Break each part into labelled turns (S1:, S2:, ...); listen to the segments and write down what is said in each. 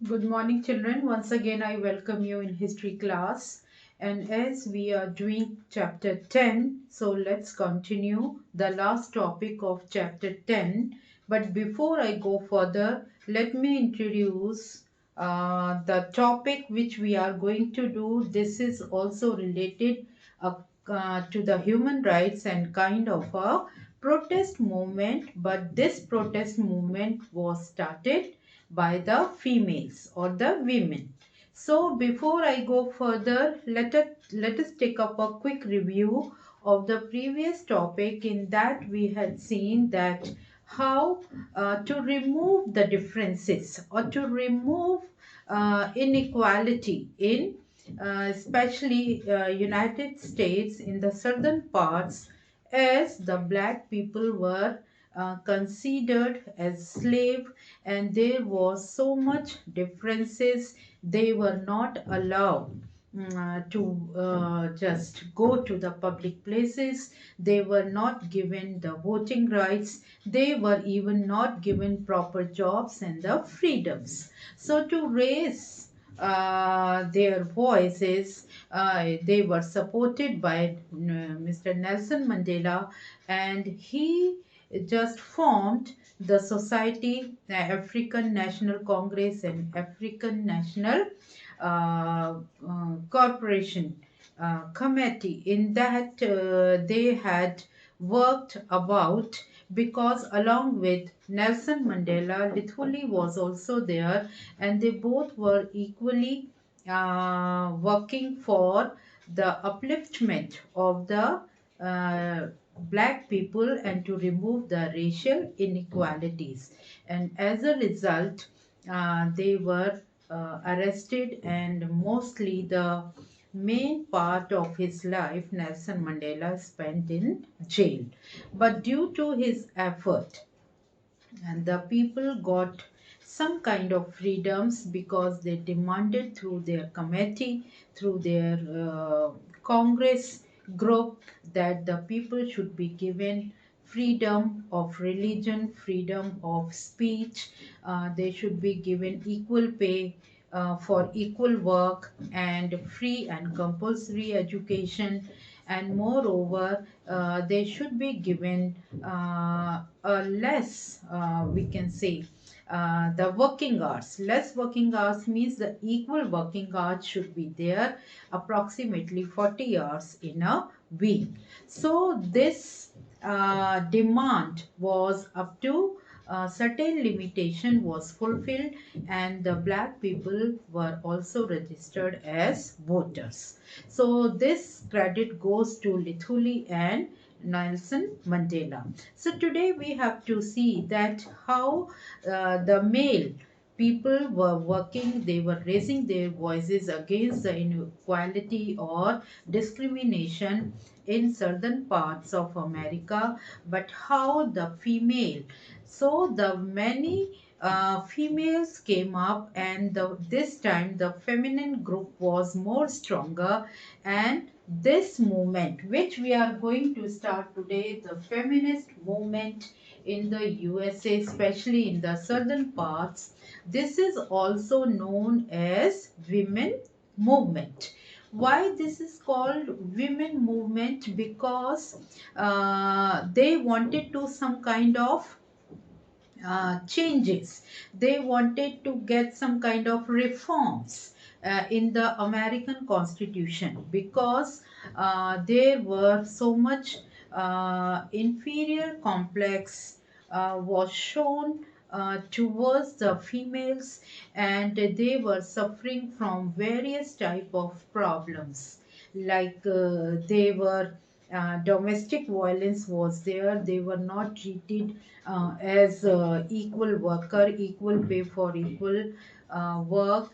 S1: Good morning, children. Once again, I welcome you in history class. And as we are doing chapter 10, so let's continue the last topic of chapter 10. But before I go further, let me introduce the topic which we are going to do. This is also related to the human rights and kind of a protest movement, but this protest movement was started by the females or the women. So before I go further, let us take up a quick review of the previous topic. In that we had seen that how to remove the differences or to remove inequality in especially United States in the southern parts, as the black people were considered as slave, and there was so much differences. They were not allowed to just go to the public places. They were not given the voting rights. They were even not given proper jobs and the freedoms. So to raise their voices, they were supported by Mr. Nelson Mandela, and he just formed the Society, the African National Congress, and African National Corporation Committee. In that, they had worked about, because along with Nelson Mandela, Lithuli was also there, and they both were equally working for the upliftment of the black people and to remove the racial inequalities. And as a result, they were arrested, and mostly the main part of his life Nelson Mandela spent in jail. But due to his effort, and the people got some kind of freedoms because they demanded through their committee, through their congress group, that the people should be given freedom of religion, freedom of speech. They should be given equal pay for equal work, and free and compulsory education. And moreover, they should be given a less, we can say, the working hours. Less working hours means the equal working hours should be there, approximately 40 hours in a week. So this demand was up to certain limitation was fulfilled, and the black people were also registered as voters. So this credit goes to Lithuli and Nelson Mandela. So today we have to see that how the male people were working, they were raising their voices against the inequality or discrimination in certain parts of America, but how the female, so the many females came up, and this time the feminine group was more stronger. And this movement which we are going to start today, the feminist movement in the USA, especially in the southern parts, this is also known as women movement. Why this is called women movement? Because they wanted to some kind of changes. They wanted to get some kind of reforms in the American Constitution, because there were so much inferior complex was shown towards the females, and they were suffering from various type of problems, like they were domestic violence was there. They were not treated as equal worker, equal pay for equal work.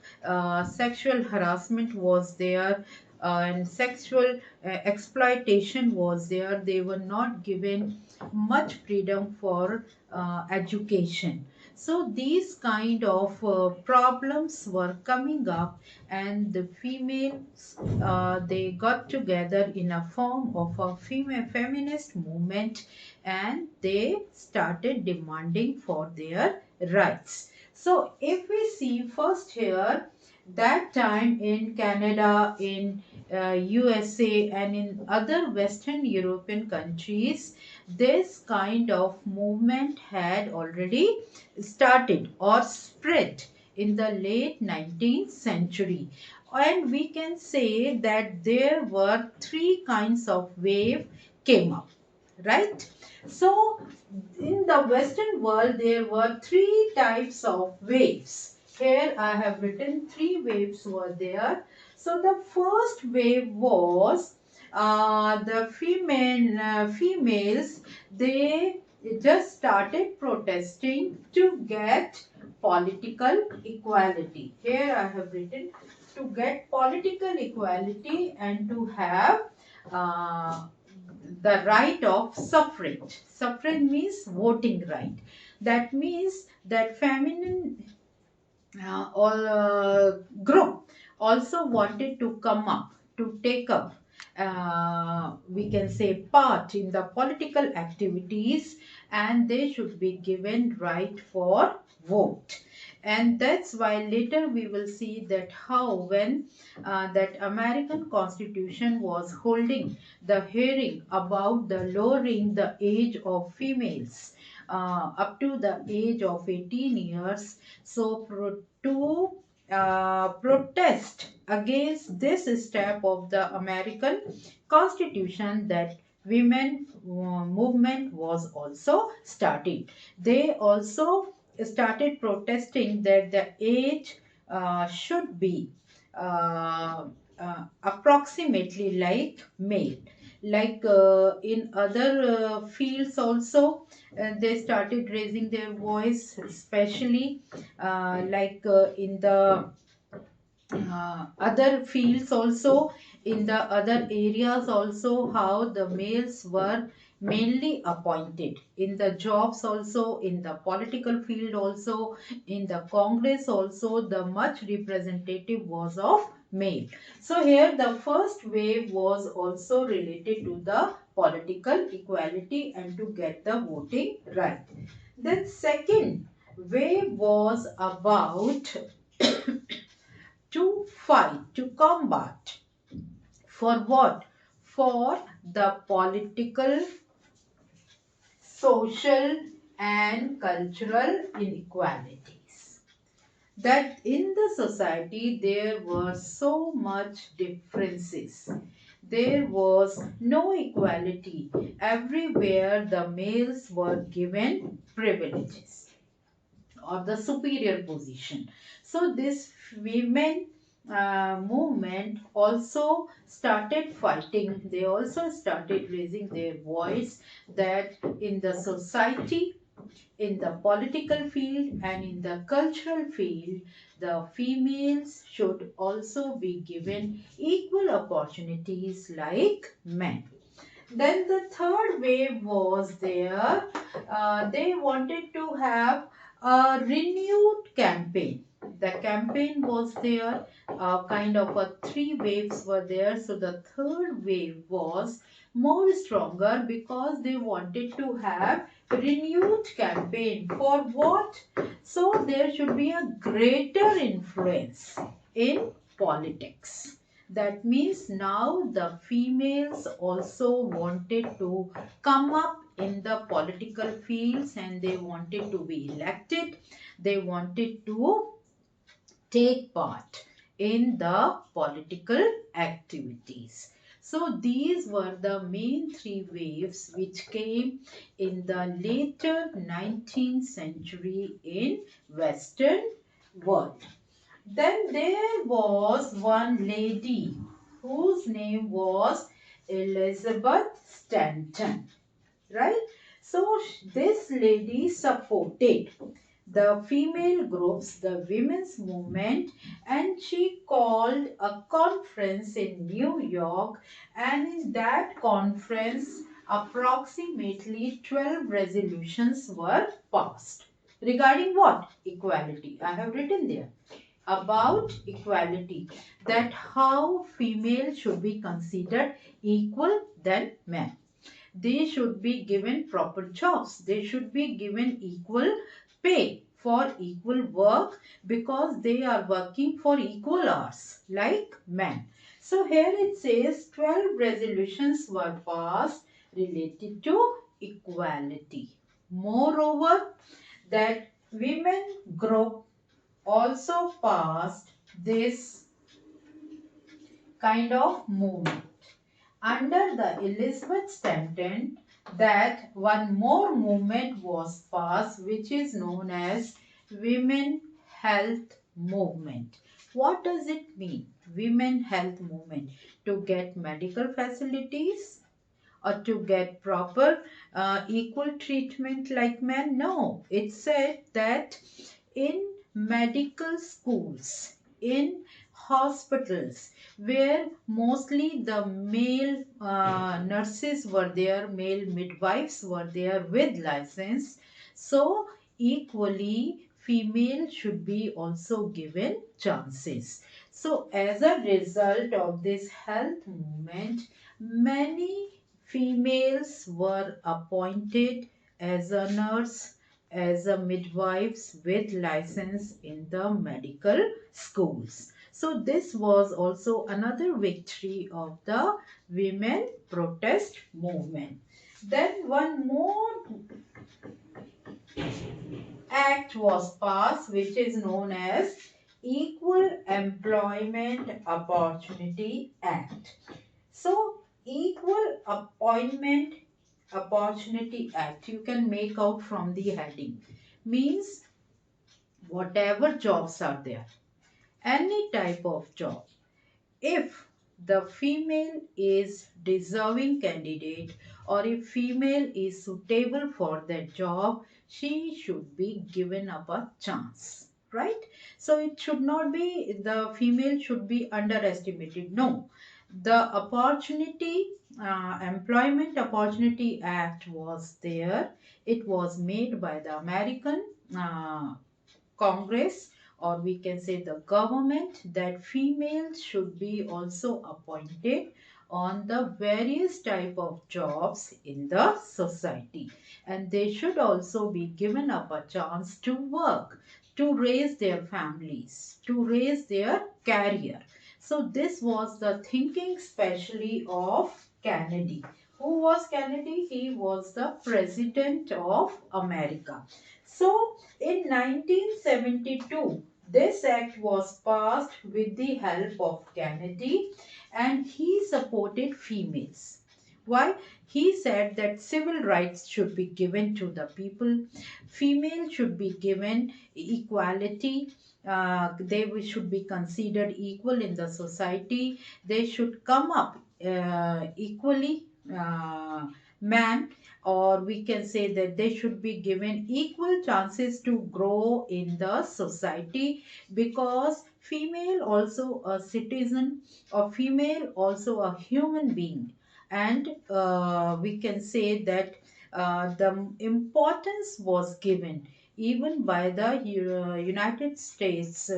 S1: Sexual harassment was there, and sexual exploitation was there. They were not given much freedom for education. So these kind of problems were coming up, and the females, they got together in a form of a female feminist movement, and they started demanding for their rights. So if we see first here, that time in Canada, in USA and in other Western European countries, this kind of movement had already started or spread in the late 19th century. And we can say that there were three kinds of wave came up, right? So in the Western world, there were three types of waves. Here I have written three waves were there. So the first wave was the females. They just started protesting to get political equality. Here I have written to get political equality and to have uh, the right of suffrage. Suffrage means voting right. That means that feminine group also wanted to come up to take up, we can say, part in the political activities, and they should be given right for vote. And that's why later we will see that how when that American Constitution was holding the hearing about the lowering the age of females up to the age of 18 years. So to protest against this step of the American Constitution, that women movement was also started. They also started protesting that the age should be uh, approximately like male, like in other fields also. They started raising their voice, especially in the other fields also, in the other areas also, how the males were mainly appointed in the jobs also, in the political field also, in the Congress also, the much representative was of male. So here the first wave was also related to the political equality and to get the voting right. Then second wave was about to fight, to combat. For what? For the political, social, and cultural inequalities. That in the society there were so much differences. There was no equality. Everywhere the males were given privileges or the superior position. So this women movement also started fighting. They also started raising their voice that in the society, in the political field and in the cultural field, the females should also be given equal opportunities like men. Then the third wave was there. They wanted to have a renewed campaign. The campaign was there, kind of a three waves were there. So the third wave was more stronger because they wanted to have renewed campaign. For what? So there should be a greater influence in politics. That means now the females also wanted to come up in the political fields and they wanted to be elected. They wanted to take part in the political activities. So these were the main three waves which came in the later 19th century in Western world. Then there was one lady whose name was Elizabeth Stanton, right? So this lady supported the female groups, the women's movement, and she called a conference in New York, and in that conference approximately 12 resolutions were passed. Regarding what? Equality. I have written there about equality, that how female should be considered equal than men. They should be given proper jobs. They should be given equal pay for equal work because they are working for equal hours like men. So here it says 12 resolutions were passed related to equality. Moreover, that women group also passed this kind of movement. Under the Elizabeth Stanton, that one more movement was passed which is known as Women Health Movement. What does it mean? Women Health Movement. To get medical facilities or to get proper equal treatment like men? No, it said that in medical schools, in hospitals, where mostly the male nurses were there, male midwives were there with license, so equally female should be also given chances. So as a result of this health movement, many females were appointed as a nurse, as a midwives with license in the medical schools. So this was also another victory of the women protest movement. Then one more act was passed which is known as Equal Employment Opportunity Act. So Equal Appointment Opportunity Act, you can make out from the heading, means whatever jobs are there, any type of job, if the female is deserving candidate or if female is suitable for that job, she should be given up a chance, right? So it should not be the female should be underestimated. No, the opportunity Employment Opportunity Act was there. It was made by the American Congress, or we can say the government, that females should be also appointed on the various type of jobs in the society, and they should also be given up a chance to work, to raise their families, to raise their career. So this was the thinking specially of Kennedy. Who was Kennedy? He was the president of America. So in 1972, this act was passed with the help of Kennedy, and he supported females. Why? He said that civil rights should be given to the people, female should be given equality, should be considered equal in the society, they should come up equally, man, or we can say that they should be given equal chances to grow in the society, because female also a citizen, or female also a human being, and we can say that the importance was given even by the United States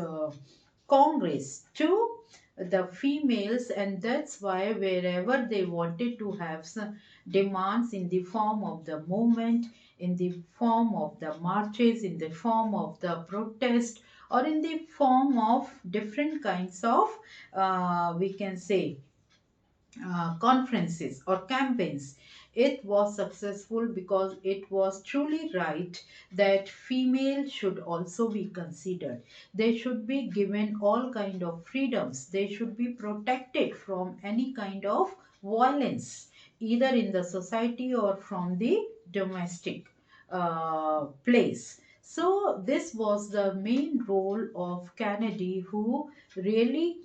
S1: Congress to the females, and that's why wherever they wanted to have some demands in the form of the movement, in the form of the marches, in the form of the protest, or in the form of different kinds of we can say conferences or campaigns, it was successful because it was truly right that female should also be considered. They should be given all kind of freedoms. They should be protected from any kind of violence, either in the society or from the domestic place. So this was the main role of Kennedy, who really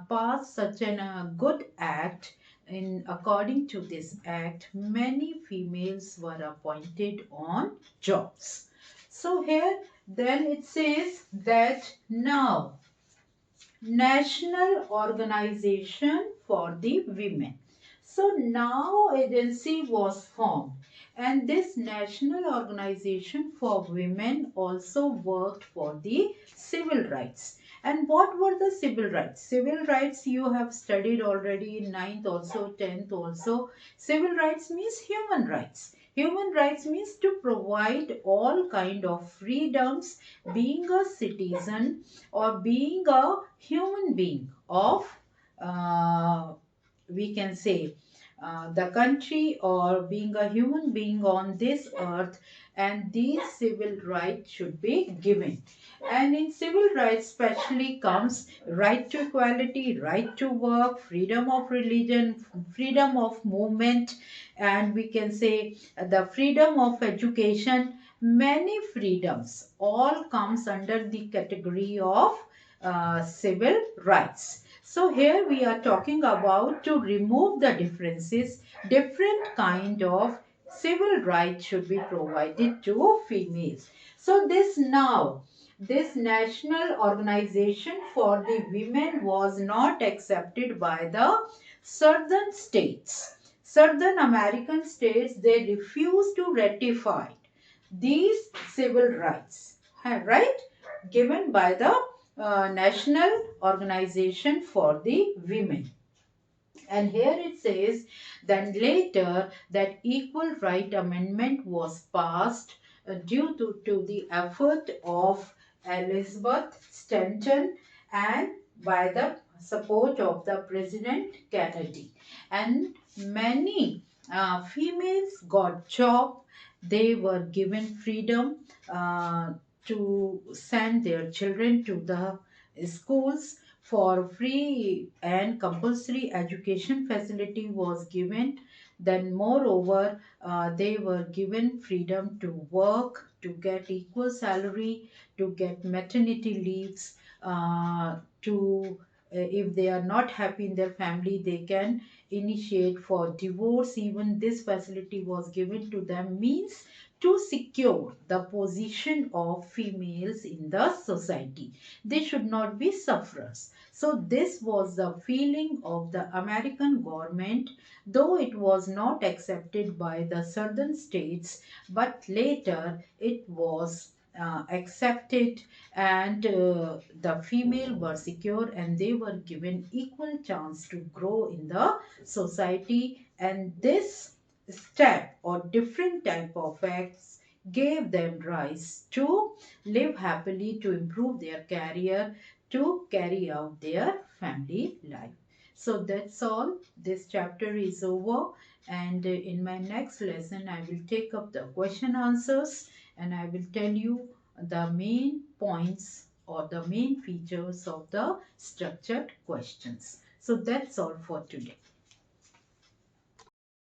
S1: passed such an good act. In according to this act, many females were appointed on jobs. So here then it says that now National Organization for the Women. So now agency was formed, and this National Organization for Women also worked for the civil rights. And what were the civil rights? Civil rights you have studied already in 9th also, 10th also. Civil rights means human rights. Human rights means to provide all kind of freedoms, being a citizen or being a human being of uh, we can say the country, or being a human being on this earth, and these civil rights should be given. And in civil rights especially comes right to equality, right to work, freedom of religion, freedom of movement, and we can say the freedom of education. Many freedoms all comes under the category of civil rights. So here we are talking about to remove the differences, different kind of civil rights should be provided to females. So this national organization for the women was not accepted by the southern states. Southern American states, they refused to ratify these civil rights, right, given by the National Organization for the Women. And here it says, then later that Equal Right Amendment was passed due to the effort of Elizabeth Stanton and by the support of the President Kennedy. And many females got job. They were given freedom to send their children to the schools for free, and compulsory education facility was given. Then moreover, they were given freedom to work, to get equal salary, to get maternity leaves, to if they are not happy in their family, they can initiate for divorce. Even this facility was given to them, means to secure the position of females in the society. They should not be sufferers. So this was the feeling of the American government, though it was not accepted by the southern states, but later it was accepted, and the female were secure and they were given equal chance to grow in the society. And this step or different type of acts gave them rise to live happily, to improve their career, to carry out their family life. So that's all. This chapter is over, and in my next lesson I will take up the question answers, and I will tell you the main points or the main features of the structured questions. So that's all for today.